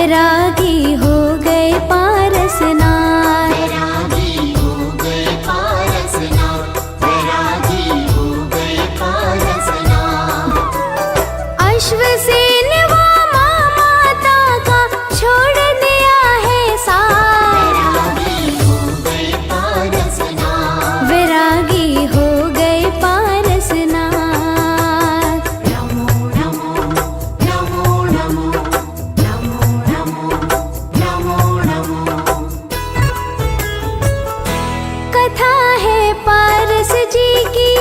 वैरागी हो गए पारसनाथ। वैरागी हो गए पारसनाथ, वैरागी हो गए पारसनाथ। अश्वसेन वामा माता का छोड़ दिया है साथ। वैरागी हो गए पारसनाथ, वैरागी हो गए पारसनाथ। नमो नमो नमो नमो नमो नमो नमो नमो। कथा है पारस जी की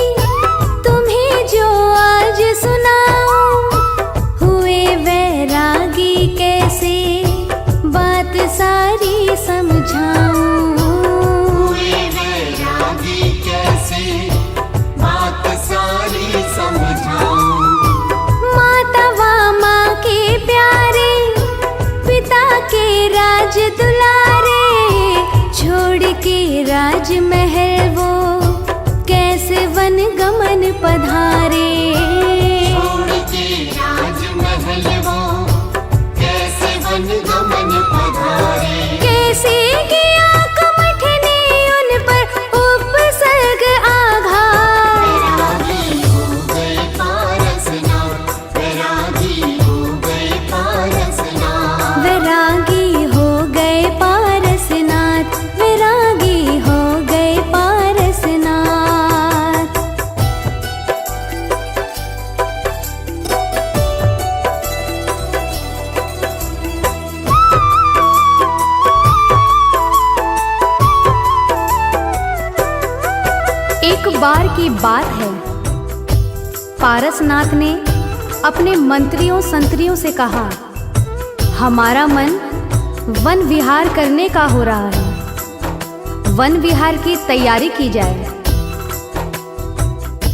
तुम्हें जो आज सुनाऊं, हुए वैरागी कैसे बात सारी समझाऊं। हुए वैरागी कैसे बात सारी समझाऊं। माता वामा के प्यारे पिता के राज दुलारे, छोड़ के राजमहल वो कैसे वन गमन पधारे। छोड़ के राजमहल वो कैसे वन गमन पधारे। कैसे किया कमठने उन पर उपसर्ग आघात। वैरागी हो गए पारसनाथ, वैरागी हो गए पारसनाथ। वैरागी हो गए पारसनाथ, वैरागी हो गए पारसनाथ। एक बार की बात है, पारसनाथ ने अपने मंत्रियों संतरियों से कहा, हमारा मन वन विहार करने का हो रहा है, वन विहार की तैयारी की जाए।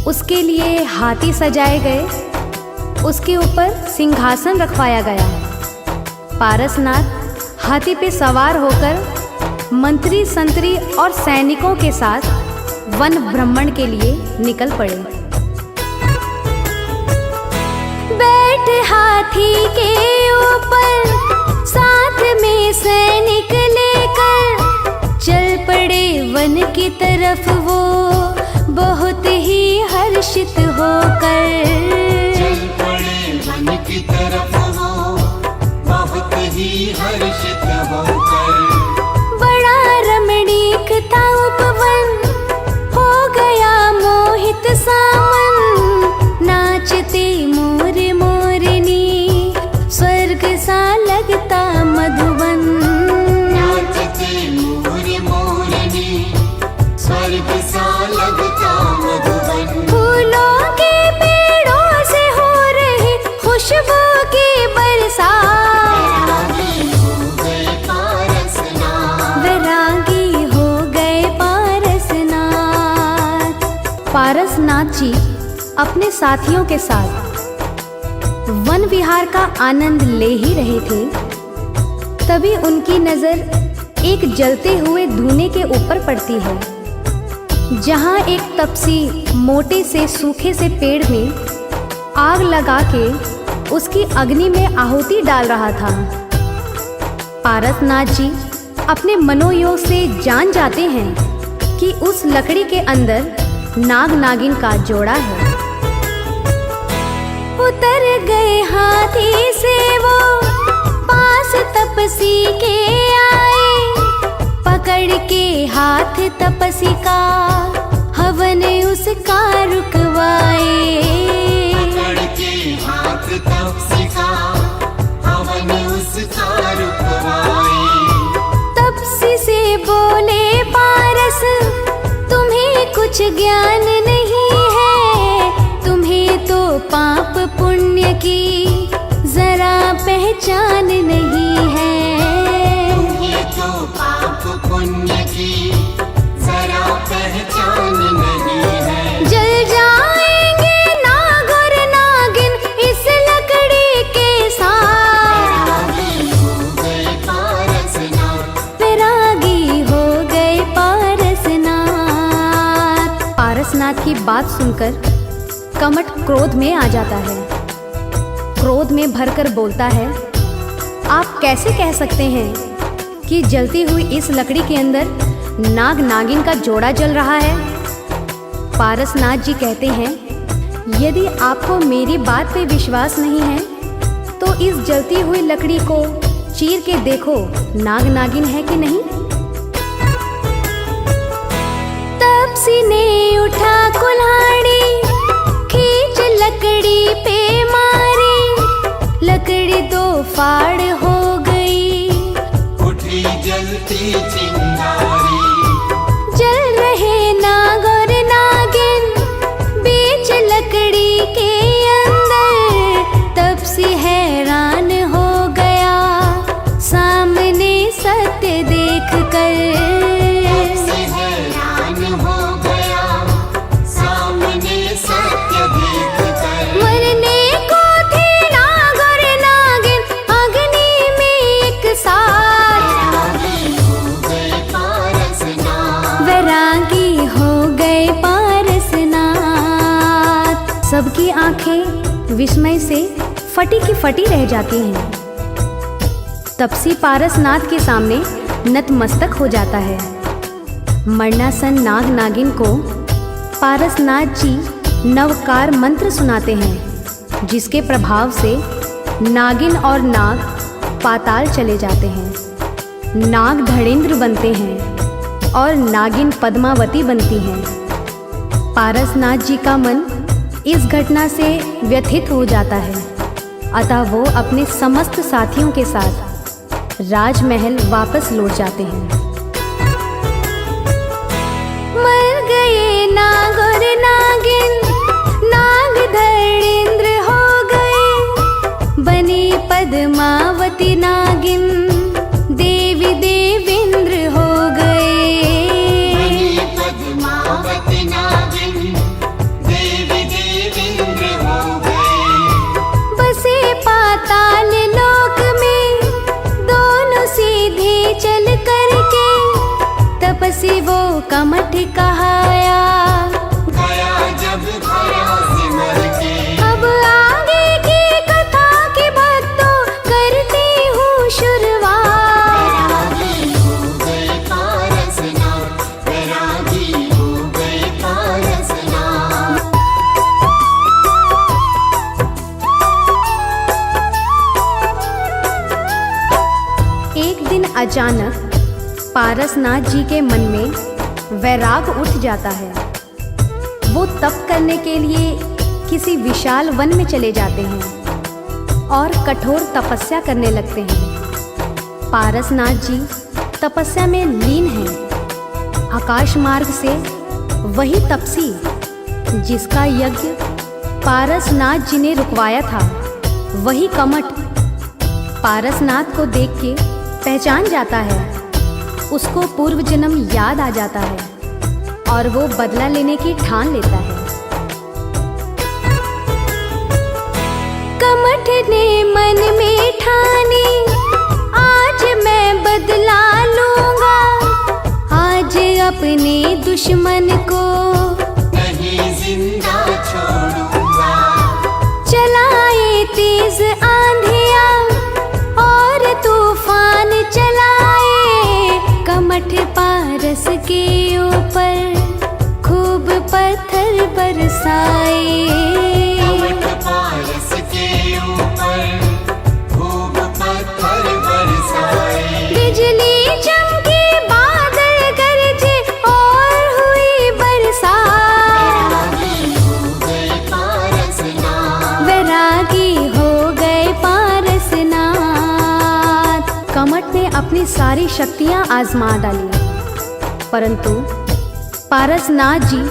उसके लिए हाथी सजाए गए, उसके ऊपर सिंहासन रखवाया गया। पारसनाथ हाथी पे सवार होकर मंत्री संतरी और सैनिकों के साथ वन भ्रमण के लिए निकल पड़े। बैठ हाथी के ऊपर साथ में सैनिक लेकर चल पड़े वन की तरफ वो बहुत ही हर्षित होकर। चल पड़े वन की तरफ वो बहुत ही हर्षित होकर। बड़ा रमणीक था उपवन, हो गया मोहित सावन। नाचते मोर मोरनी, स्वर्ग सा लगता मधुवन। नाचते मोर मोरनी, स्वर्ग सा लगता मधुवन। फूलों के पेड़ों से हो रही खुशबू की बरसात। वैरागी हो गए पारसनाथ, वैरागी हो गए पारसनाथ। पारसनाथ जी अपने साथियों के साथ वन विहार का आनंद ले ही रहे थे, तभी उनकी नजर एक जलते हुए धुएं के ऊपर पड़ती है, जहां एक तपसी मोटे से सूखे से पेड़ में आग लगा के उसकी अग्नि में आहुति डाल रहा था। पारसनाथ जी अपने मनोयोग से जान जाते हैं कि उस लकड़ी के अंदर नाग नागिन का जोड़ा है। उतर गए हाथी से वो पास तपसी के आए, पकड़ के हाथ तपसी का हवन उसका रुकवाए। पकड़ के हाथ तपसी का हवन उसका रुकवाए। तपसी से बोले पारस, तुम्हें कुछ ज्ञान नहीं है, तुम्हें तो पाप पुण्य की जरा पहचान नहीं है। तुम्हें तो पाप पुण्य की जरा पहचान नहीं है। जल जाएंगे नाग और नागिन इस लकड़ी के साथ। वैरागी हो गए पारसनाथ, वैरागी हो गए पारसनाथ। पारसनाथ की बात सुनकर कमठ क्रोध में आ जाता है। क्रोध में भरकर बोलता है, आप कैसे कह सकते हैं कि जलती हुई इस लकड़ी के अंदर नाग नागिन का जोड़ा जल रहा है? पारसनाथ जी कहते हैं, यदि आपको मेरी बात पे विश्वास नहीं है तो इस जलती हुई लकड़ी को चीर के देखो, नाग नागिन है कि नहीं। तपसी ने उठा कुल्हाड़ी, खींच लकड़ी पे मारी, लकड़ी दो फाड़ हो गई। उठी जलती चिंगारी, जल रहे नाग और नागिन बीच लकड़ी के अंदर। तपसी हैरान हो गया सामने सत्य देख कर। से हैरान हो गया सामने सत्य देख कर। मरने को थे नाग और नागिन अग्नि में एक साथ। वैरागी हो गए पारसनाथ, वैरागी हो गए पारसनाथ। सबकी आंखें विस्मय से फटी की फटी रह जाती हैं। तपसी पारसनाथ के सामने नतमस्तक हो जाता है। मरणासन नाग नागिन को पारसनाथ जी नवकार मंत्र सुनाते हैं, जिसके प्रभाव से नागिन और नाग पाताल चले जाते हैं। नाग धड़ेंद्र बनते हैं और नागिन पद्मावती बनती हैं। पारसनाथ जी का मन इस घटना से व्यथित हो जाता है, अतः वो अपने समस्त साथियों के साथ राजमहल वापस लौट जाते हैं। मर गए नाग और नागिन, नाग धड़ेंद्र हो गए, बनी पद्मावती नागिन, देवी देवेंद्र हो गए। बनी पद्मावती नागिन, देवी देवेंद्र हो गए। बसे पाताल लोक में दोनों सीधे चल करके, तपसी वो कमठ कहाया। गया जब खरा सिमर के, अब आगे की कथा की भक्तों करती हूँ शुरुआत। वैरागी हो गए पारसनाथ, वैरागी हो गए पारसनाथ। एक दिन अचानक पारसनाथ जी के मन में वैराग उठ जाता है। वो तप करने के लिए किसी विशाल वन में चले जाते हैं और कठोर तपस्या करने लगते हैं। पारसनाथ जी तपस्या में लीन हैं। आकाश मार्ग से वही तपसी जिसका यज्ञ पारसनाथ जी ने रुकवाया था, वही कमठ पारसनाथ को देख के पहचान जाता है। उसको पूर्व जन्म याद आ जाता है और वो बदला लेने की ठान लेता है। कमठ ने मन में ठानी, आज मैं बदला लूंगा, आज अपने दुश्मन को नहीं जिंदा छोड़ूंगा। चलाए तेज आंधियां और तूफान चलाए, कमठ पारस के ऊपर खूब पत्थर बरसाए। कमठ पारस के ऊपर खूब पत्थर बरसाए। बिजली चमकी, बादल गरजे और हुई बरसात। वैरागी हो गए पारसनाथ, वैरागी हो गए पारसनाथ। कमठ ने अपनी सारी शक्तियां आजमा डाली, परंतु पारसनाथ जी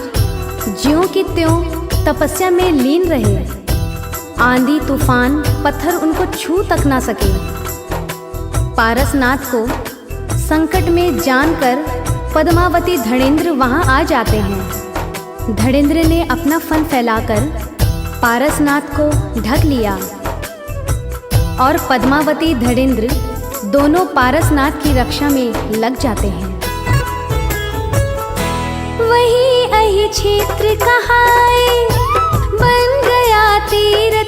ज्यों की त्यों तपस्या में लीन रहे। आंधी तूफान पत्थर उनको छू तक ना सके। पारसनाथ को संकट में जानकर पद्मावती धड़ेंद्र वहां आ जाते हैं। धड़ेंद्र ने अपना फन फैलाकर पारसनाथ को ढक लिया और पद्मावती धड़ेंद्र दोनों पारसनाथ की रक्षा में लग जाते हैं। वही अहि क्षेत्र कहाए, बन गया तीर